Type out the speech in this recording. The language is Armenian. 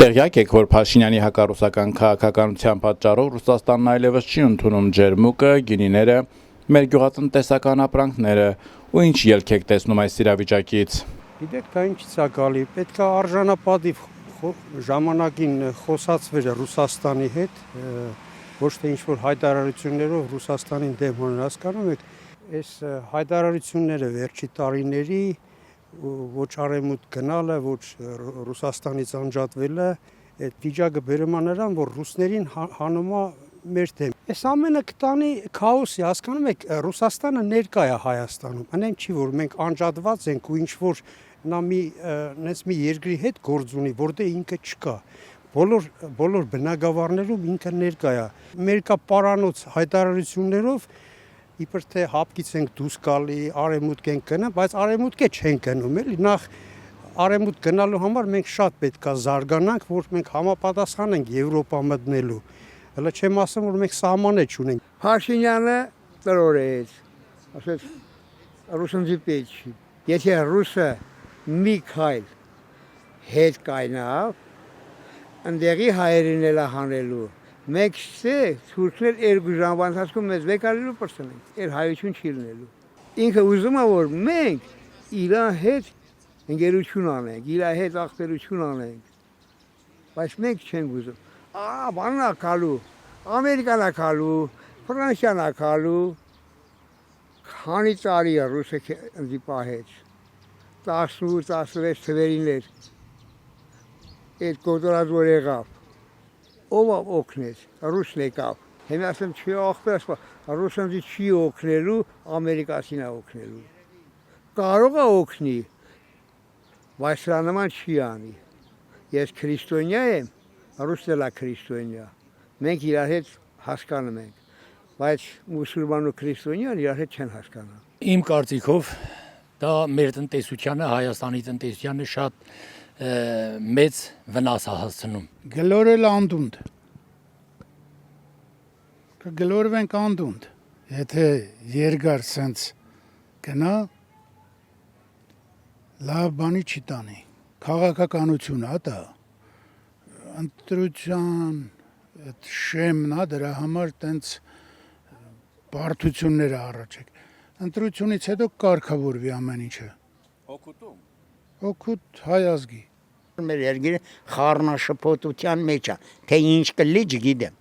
Տեղյակ եք, որ Փաշինյանի հակառուսական քաղաքականության պատճառով Ռուսաստանն այլևս չի ընդունում ջերմուկը, գինիները, մեր գյուղատնտեսական ապրանքները, ու ինչ ելք եք տեսնում այս իրավիճակից։ Գիտեք, դա ինչից է գալի, պետք է արժանապատիվ ժամանակին խոսացվեր Ռուսաստանի հետ, ոչ թե ինչ-որ հայտարարություններով Ռուսաստանին դեմ հանել, հասկանում եք, այս հայտարարությունները վերջի տարիների ոչ արևմուտք գնալը, ոչ Ռուսաստանից անջատվելը, այդ վիճակը բերում է նրան, որ ռուսներին հանում է մեր դեմ։ Այս ամենը կտանի քաոսի, հասկանում եք, Ռուսաստանը ներկա է Հայաստանում, այնեն չի, որ մենք անջատված ենք ու ինչ-որ նա մի երկրի հետ գործ ունի, որտեղ ինքը չկա։ Բոլոր բնակավարներում ինքը ներկա է։ Ամերիկա պարանոց հայտարարություններով իբր թե հապկից ենք դուրս գալի, արևմուտք ենք գնում, բայց արևմուտք չենք գնում, էլի, նախ արևմուտք գնալու համար մենք շատ պետք է զարգանանք, որ մենք համապատասխան ենք Եվրոպա մտնելու։ Հələ չեմ ասում, որ մենք սահմաններ չունենք։ Փաշինյանը տրորեց, ասեց ռուսնձի պետք չի։ Եթե ռուսը մի քայլ հետ կայնավ, ընդեղի հայերին էլ հանելու։ Մենք չէ, թուրքներ երկու ժամվա ընթացքում մեզ վեկարելու պրծնենք, էր հայություն չի լինելու։ Ինքը ուզում է, որ մենք իր հետ ընկերություն անենք, իր հետ աղբերություն անենք, բայց մենք չենք ուզում։ Բանն է կալու, Ամերիկան է կալու, Ֆրանսիան է կալու, քանի տարի է ռուսը ընձի պահեց, 18-16 թվերին էր, այդ կոտորած որ եղավ, ով օգնեց, ռուսն եկավ, հենա ասեմ չի աղբեր, ռուսնձի չի օգնելու, ամերիկացին է օգնելու, կարող է օգնի, բայց սրա նման չի անի, ես քրիստոնյա եմ, ռուսն էլ է քրիստոնյա, մենք իրար հետ հասկանում ենք, բայց մուսուլման ու քրիստոնյան իրար հետ չեն հասկանա։ Իմ կարծիքով դա մեր տնտեսությանը, Հայաստանի տնտեսությանը շատ մեծ վնաս է հասցնում։ Գլորել անդունդ, կգլորվենք անդունդ, եթե երկար սենց գնա, լավ բանի չի տանի, քաղաքականություն է դա, ընտրության շեմն է, դրա համար տենց բարդությունները առաջեք, ընտրությունից հետո կարգավորվի ամեն ինչը։ Օգուտում։ Օգուտ հայ ազգի։ Մեր երկիրը խառնաշփոթության մեջ է, թե ինչ կլի չգիտեմ։